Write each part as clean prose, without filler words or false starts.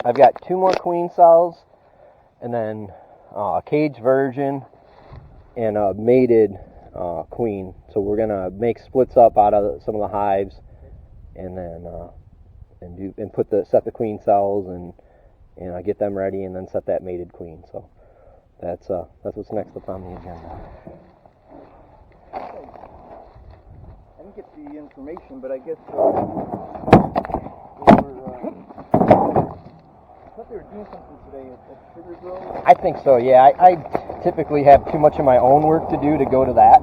I've got 2 more queen cells, and then a caged virgin and a mated queen. So we're gonna make splits up out of some of the hives, and then set the queen cells and get them ready, and then set that mated queen. So that's what's next up on the agenda. I didn't get the information, but I guess I thought they were doing something today at Sugar Grove. I think so, yeah. I typically have too much of my own work to do to go to that.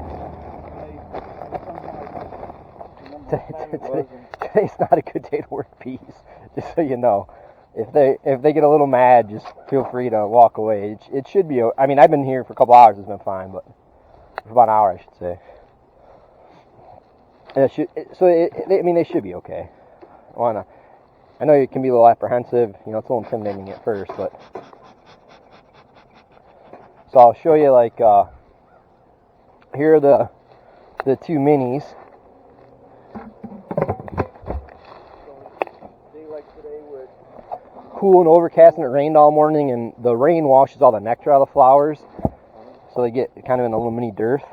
Today's not a good day to work bees, just so you know. If they get a little mad, just feel free to walk away. It should be. I mean, I've been here for a couple hours. It's been fine, but for about an hour, I should say. They should be okay. I know it can be a little apprehensive. It's a little intimidating at first, but so I'll show you. Like here are the 2 minis. Cool and overcast, and it rained all morning, and the rain washes all the nectar out of the flowers, so they get kind of in a little mini dearth.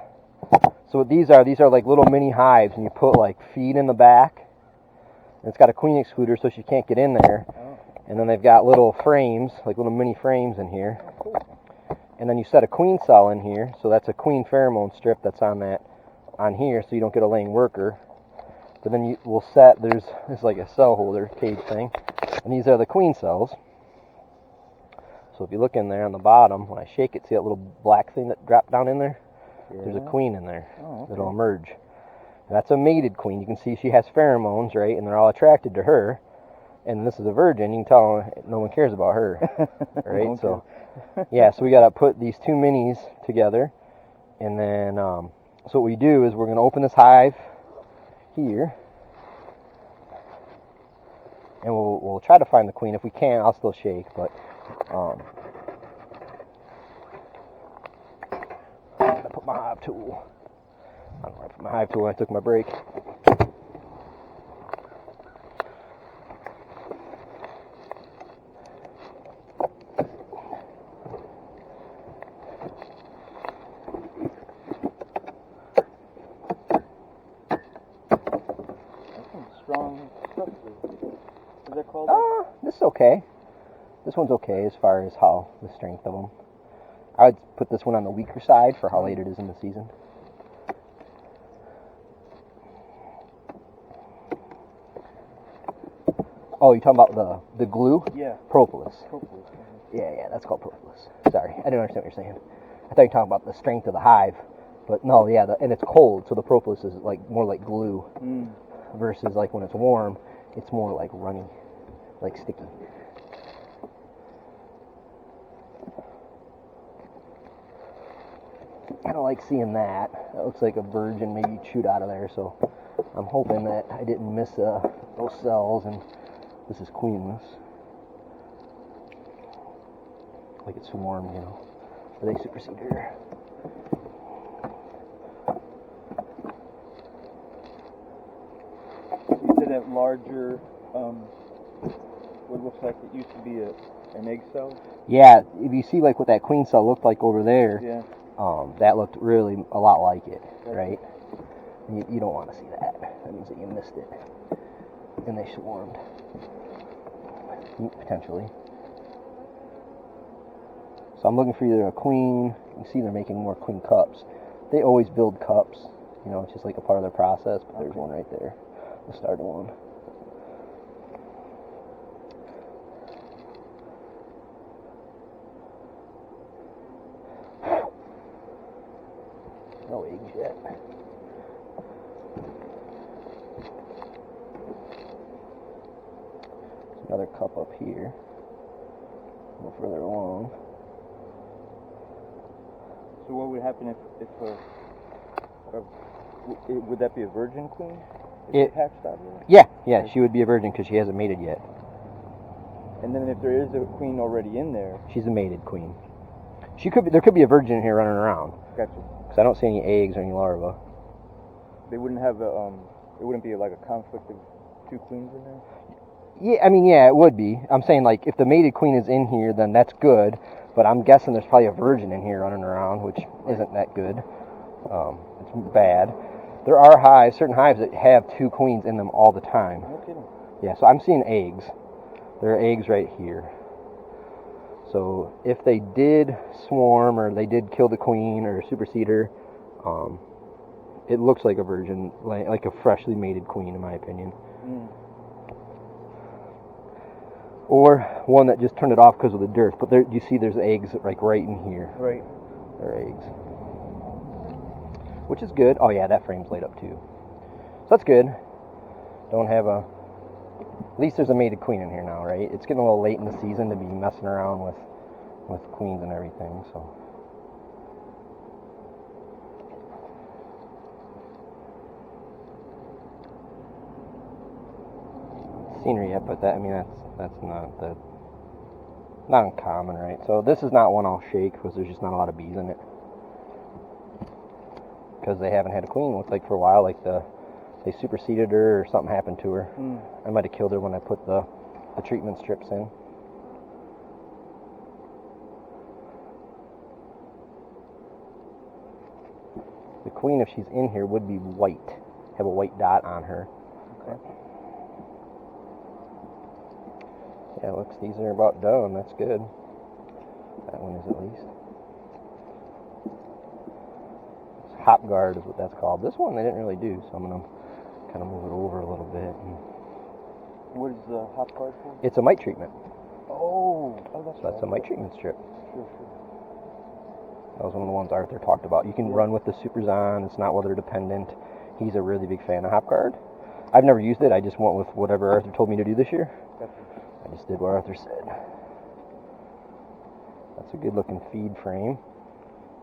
So what these are like little mini hives, and you put like feed in the back, and it's got a queen excluder so she can't get in there. And then they've got little frames, like little mini frames in here, and then you set a queen cell in here, so that's a queen pheromone strip that's on here, so you don't get a laying worker. But then there's like a cell holder cage thing, and these are the queen cells. So if you look in there on the bottom, when I shake it, see that little black thing that dropped down in there? Yeah. There's a queen in there that'll emerge. And that's a mated queen. You can see she has pheromones, right? And they're all attracted to her. And this is a virgin. You can tell no one cares about her, right? Okay. So, yeah. So we got to put these 2 minis together, and then so what we do is we're going to open this hive here, and we'll try to find the queen. If we can't, I'll still shake, but I'm gonna put my hive tool. I don't know where I put my hive tool when I took my break. Strong structure. Is that called? This is okay. This one's okay as far as how the strength of them. I would put this one on the weaker side for how late it is in the season. Oh, you're talking about the glue? Yeah. Propolis. Propolis. Yeah, that's called propolis. Sorry, I didn't understand what you're saying. I thought you were talking about the strength of the hive, but no, yeah, and it's cold, so the propolis is like more like glue. Versus like when it's warm, it's more like runny, like sticky. I don't like seeing that. That looks like a virgin maybe chewed out of there, so I'm hoping that I didn't miss those cells and this is queenless. Like it's swarmed, or they supersede her. That larger, what looks like it used to be an egg cell? Yeah, if you see like what that queen cell looked like over there, yeah. That looked really a lot like it, right? You don't want to see that. That means that you missed it. And they swarmed. Potentially. So I'm looking for either a queen. You can see they're making more queen cups. They always build cups. It's just like a part of their process, but there's one right there. The starter one. No eggs yet. There's another cup up here. A little further along. So what would happen if would that be a virgin queen? It hatched out here? Yeah, she would be a virgin because she hasn't mated yet. And then if there is a queen already in there, she's a mated queen. There could be a virgin here running around. Gotcha. Because I don't see any eggs or any larvae. They wouldn't have it wouldn't be like a conflict of 2 queens in there? Yeah, I mean, yeah, it would be. I'm saying, like, if the mated queen is in here, then that's good. But I'm guessing there's probably a virgin in here running around, which isn't that good. It's bad. There are hives, certain hives that have 2 queens in them all the time. No kidding. Yeah, so I'm seeing eggs. There are eggs right here. So if they did swarm or they did kill the queen or supersede her, it looks like a virgin, like a freshly mated queen, in my opinion. Mm. Or one that just turned it off because of the dearth. But there, you see there's eggs like right in here. Right. There are eggs. Which is good. Oh yeah, that frame's laid up too. So that's good. Don't have a... At least there's a mated queen in here now, right? It's getting a little late in the season to be messing around with queens and everything, so... Scenery yet, but that, I mean, that's not uncommon, right? So this is not one I'll shake because there's just not a lot of bees in it. Because they haven't had a queen, looks like, for a while. Like they superseded her or something happened to her. I might have killed her when I put the treatment strips in. The queen, if she's in here, would be white. Have a white dot on her. Okay. Yeah, looks, these are about done. That's good. That one is at least. Hop guard is what that's called. This one they didn't really do, so I'm going to kind of move it over a little bit. What is the hop guard for? It's a mite treatment. Oh, That's a mite treatment strip. Sure. That was one of the ones Arthur talked about. You can run with the supers on. It's not weather dependent. He's a really big fan of hop guard. I've never used it. I just went with whatever Arthur told me to do this year. I just did what Arthur said. That's a good looking feed frame.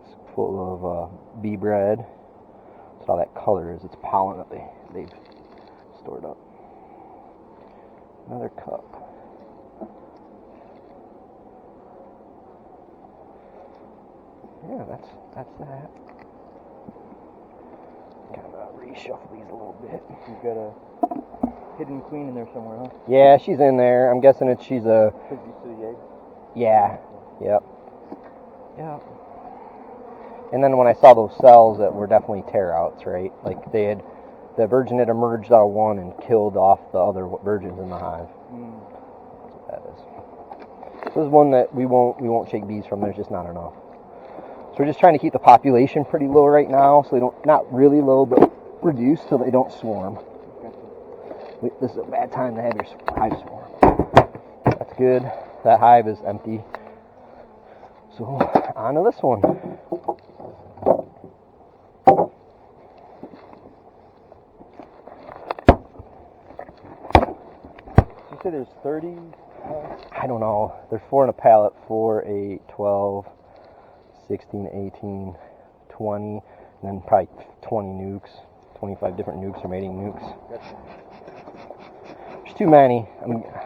It's full of bee bread. That's all that color is. It's pollen that they've stored up. Another cup. Yeah, that's that. Kind of reshuffle these a little bit. You've got a hidden queen in there somewhere, huh? Yeah, she's in there. I'm guessing she's a... Could you see the egg? Yeah. Yep. And then when I saw those cells that were definitely tear-outs, right? Like the virgin had emerged out of one and killed off the other virgins in the hive. That's what that is. This is one that we won't shake bees from. There's just not enough. So we're just trying to keep the population pretty low right now, so they don't, not really low, but reduced so they don't swarm. This is a bad time to have your hive swarm. That's good. That hive is empty. So on to this one. You said there's 30? I don't know. There's 4 in a pallet. 4, 8, 12, 16, 18, 20, and then probably 20 nukes. 25 different nukes or mating nukes. Gotcha. There's too many.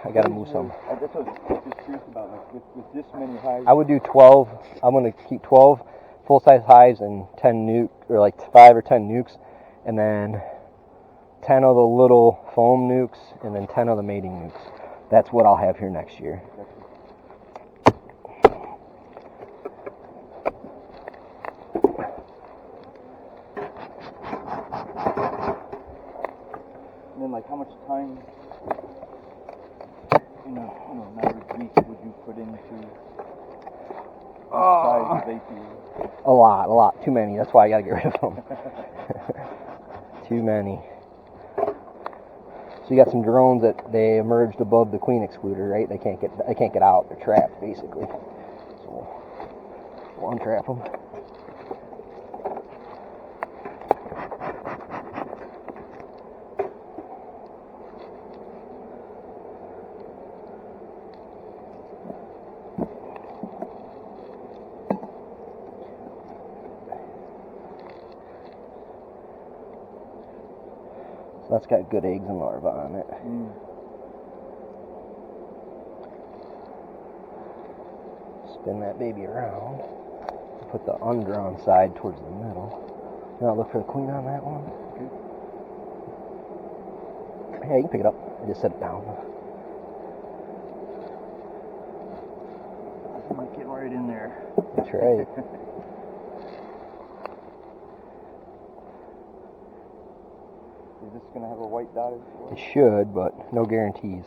I gotta move some. That's what I was just curious about. Like with this many hives. I would do 12. I'm gonna keep 12 full-size hives and 10 nuke, or like 5 or 10 nukes, and then 10 of the little foam nukes, and then 10 of the mating nukes. That's what I'll have here next year. And then, like, how much time in an average week would you put into size of APU? A lot. Too many. That's why I gotta get rid of them. Too many. So you got some drones that they emerged above the queen excluder, right? They can't get out. They're trapped, basically. So we'll untrap them. So that's got good eggs and larvae on it. Spin that baby around. Put the undrawn side towards the middle. Now look for the queen on that one. Yeah, you can pick it up. I just set it down. might get right in there. That's right. Is this going to have a white dotted? It should, but no guarantees.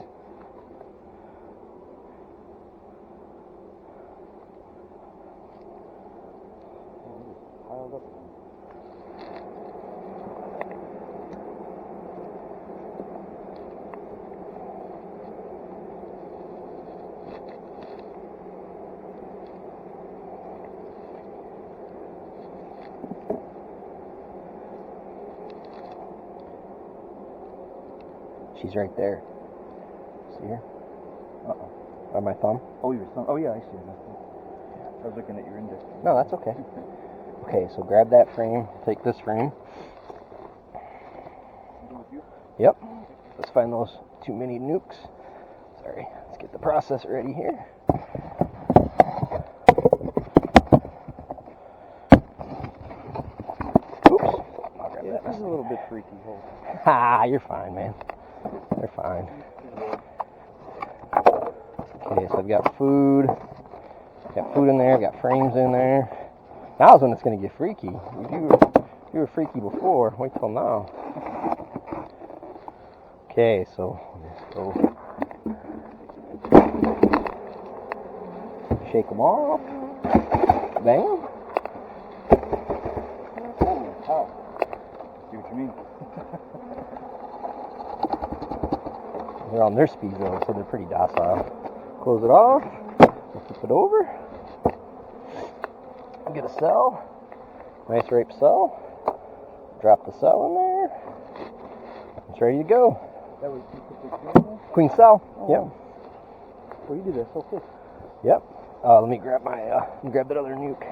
Piled up. She's right there. See her? Uh-oh. By my thumb? Oh, your thumb. Oh, yeah, I see it. I was looking at your index. No, that's okay. Okay, so grab that frame. Take this frame. Yep. Let's find those 2 mini nukes. Sorry. Let's get the processor ready here. Oops. I'll grab that. This is a little bit freaky. Hold. Ha! You're fine, man. They're fine. Okay, so I've got food. Got food in there. Got frames in there. Now's when it's going to get freaky. If you were freaky before, wait till now. Okay, so let's go shake them off. Bang. Oh, see what you mean. They're on their speed though, so they're pretty docile. Close it off. We'll flip it over. Get a cell. Nice rape cell. Drop the cell in there. It's ready to go. That was you put the queen in there? Queen cell. Oh. Yep. Well, you did that so quick. Yep. Let me grab grab that other nuke.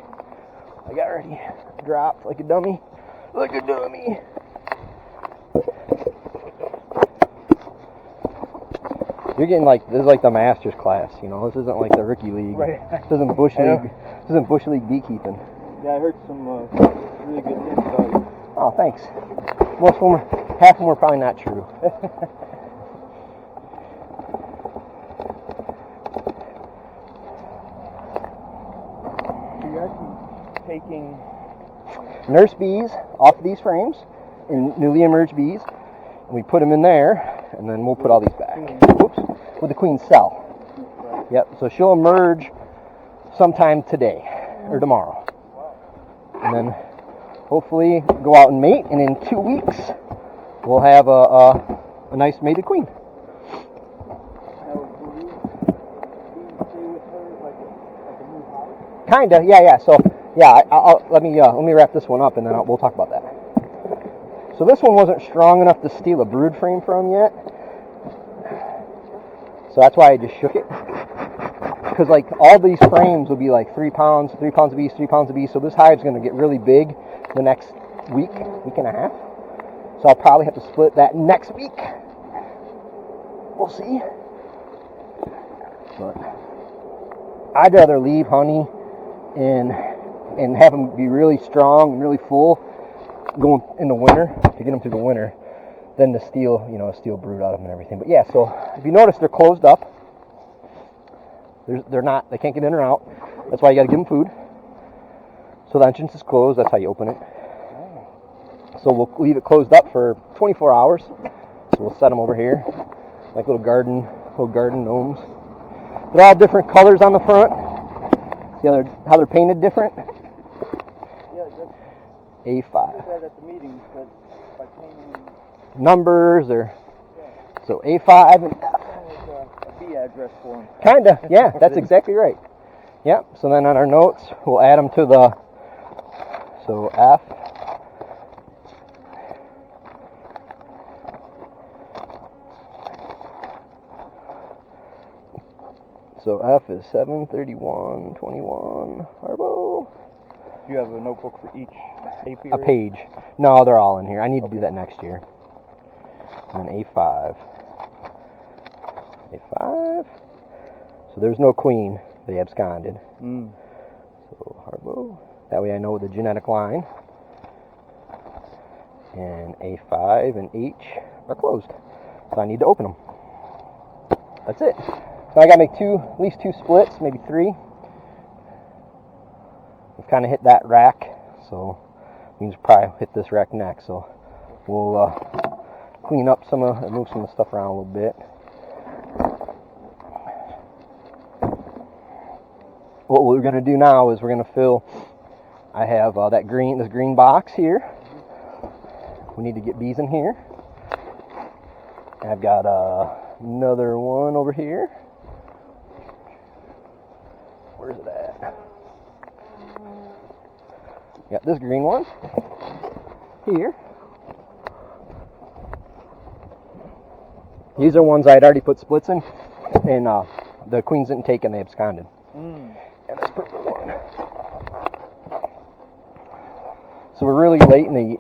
I got ready. Dropped like a dummy. Like a dummy. You're getting this is like the master's class, you know. This isn't like the rookie league. Right. This isn't bush league. This isn't bush league beekeeping. Yeah, I heard some really good things about you. Oh, thanks. Most of them, half of them were probably not true. So you're actually taking Nurse bees off these frames, and newly emerged bees, and we put them in there, and then we'll put all these back. Oops, with the queen cell. Yep, so she'll emerge sometime today or tomorrow. And then hopefully go out and mate, and in 2 weeks we'll have a nice mated queen. Now, will you stay with her like a new hive? Kinda, yeah. So yeah, let me wrap this one up, and then we'll talk about that. So this one wasn't strong enough to steal a brood frame from yet, so that's why I just shook it. Because like all these frames will be like 3 pounds, 3 pounds of bees, 3 pounds of bees. So this hive's going to get really big the next week and a half. So I'll probably have to split that next week. We'll see. But I'd rather leave honey and have them be really strong and really full going in the winter to get them through the winter than to steal, a steel brood out of them and everything. But yeah, so if you notice, they're closed up. They can't get in or out. That's why you got to give them food. So the entrance is closed. That's how you open it. So we'll leave it closed up for 24 hours. So we'll set them over here, like little garden gnomes. They're all different colors on the front. See how they're painted different? Yeah, that's A5. that at the meeting, but by painting Numbers or yeah. so A5 and F. A B address for them. Kinda, yeah, that's exactly right. Yep, so then on our notes, we'll add them to so F. So F is 73121 Harbo. Do you have a notebook for each apiary? A page. No, they're all in here. I need to do that next year. And then A5. A5. So there's no queen. They absconded. So Harbo. That way I know the genetic line. And A5 and H are closed. So I need to open them. That's it. So I gotta make at least two splits, maybe 3. kind of hit that rack, so we can probably hit this rack next. So we'll clean up move some of the stuff around a little bit. What we're going to do now is we're going to fill, I have this green box here. We need to get bees in here. And I've got another one over here. Where's it at? Got this green one here. These are ones I'd already put splits in, and the queens didn't take and they absconded. And this purple one. So we're really late in the